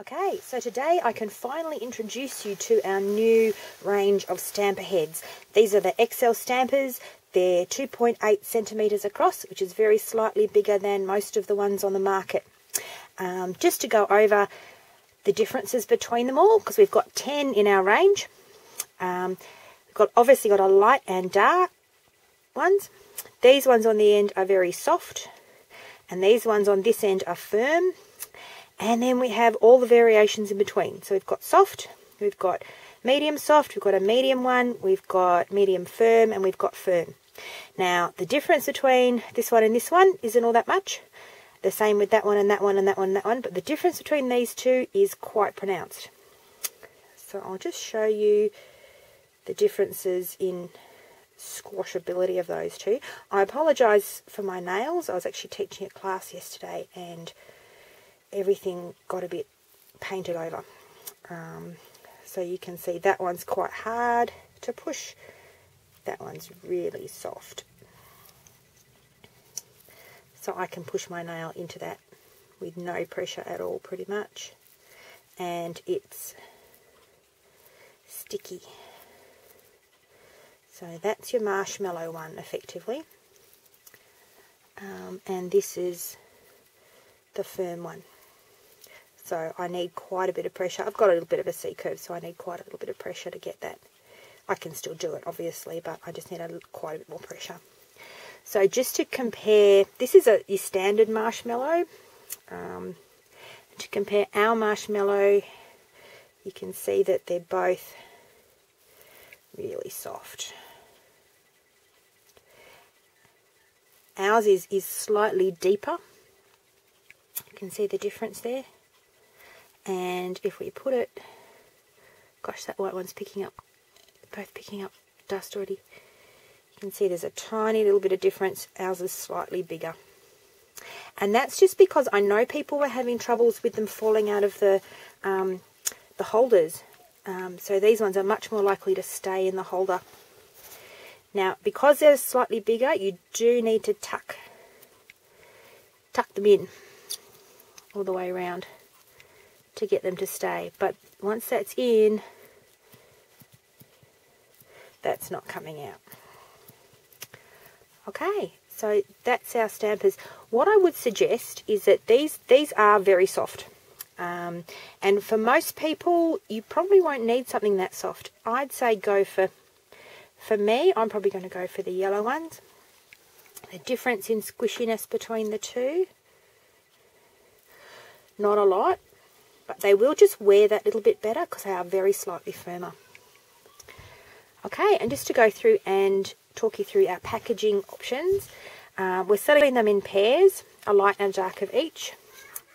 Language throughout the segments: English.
Okay, so today I can finally introduce you to our new range of stamper heads. These are the XL stampers. They're 2.8 centimetres across, which is very slightly bigger than most of the ones on the market. Just to go over the differences between them all, because we've got 10 in our range. We've obviously got a light and dark ones. These ones on the end are very soft, and these ones on this end are firm. And then we have all the variations in between. So we've got soft, we've got medium soft, we've got a medium one, we've got medium firm, and we've got firm. Now, the difference between this one and this one isn't all that much. The same with that one and that one and that one and that one. But the difference between these two is quite pronounced. So I'll just show you the differences in squashability of those two. I apologise for my nails. I was actually teaching a class yesterday and everything got a bit painted over. So you can see that one's quite hard to push. That one's really soft. So I can push my nail into that with no pressure at all, pretty much. And it's sticky. So that's your marshmallow one, effectively. And this is the firm one. So I need quite a bit of pressure. I've got a little bit of a C-curve, so I need quite a little bit of pressure to get that. I can still do it, obviously, but I just need quite a bit more pressure. So just to compare, this is your standard marshmallow. To compare our marshmallow, you can see that they're both really soft. Ours is slightly deeper. You can see the difference there. And if we put it, gosh, that white one's both picking up dust already. You can see there's a tiny little bit of difference. Ours is slightly bigger. And that's just because I know people were having troubles with them falling out of the holders. So these ones are much more likely to stay in the holder. Now, because they're slightly bigger, you do need to tuck them in all the way around to get them to stay. But once that's in, that's not coming out. Okay, so that's our stampers. What I would suggest is that these are very soft. And for most people, you probably won't need something that soft. I'd say go for me, I'm probably going to go for the yellow ones. The difference in squishiness between the two, not a lot. But they will just wear that little bit better because they are very slightly firmer. Okay, and just to go through and talk you through our packaging options. We're selling them in pairs, a light and a dark of each.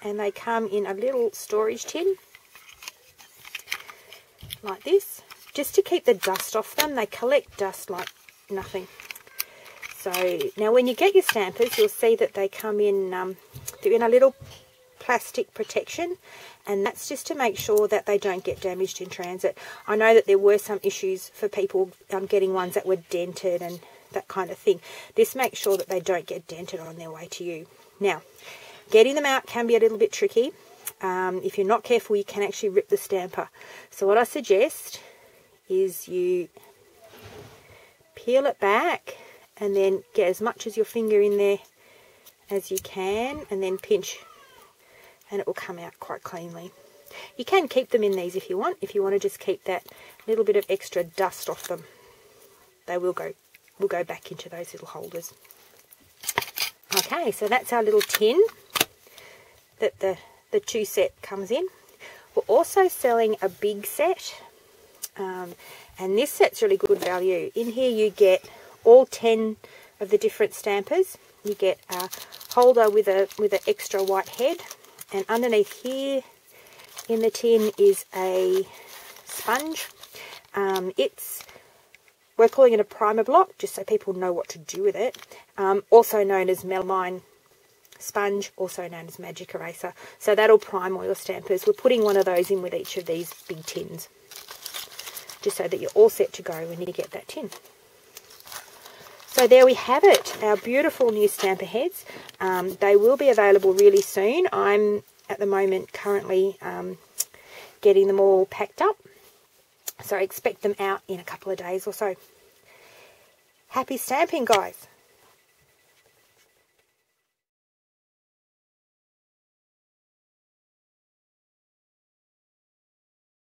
And they come in a little storage tin, like this. Just to keep the dust off them. They collect dust like nothing. So, now when you get your stampers, you'll see that they come in, they're in a little plastic protection, and that's just to make sure that they don't get damaged in transit. I know that there were some issues for people getting ones that were dented and that kind of thing. This makes sure that they don't get dented on their way to you. Now, getting them out can be a little bit tricky. If you're not careful, you can actually rip the stamper. So what I suggest is you peel it back and then get as much as your finger in there as you can, and then pinch, and it will come out quite cleanly. You can keep them in these if you want to just keep that little bit of extra dust off them. They will go back into those little holders. Okay, so that's our little tin that the two set comes in. We're also selling a big set, and this set's really good value. In here you get all 10 of the different stampers. You get a holder with an extra white head. And underneath here in the tin is a sponge. We're calling it a primer block, just so people know what to do with it. Also known as melamine sponge, also known as magic eraser. So that'll prime all your stampers. We're putting one of those in with each of these big tins, just so that you're all set to go when you get that tin. So there we have it, our beautiful new stamper heads. They will be available really soon. I'm at the moment currently getting them all packed up. So expect them out in a couple of days or so. Happy stamping, guys.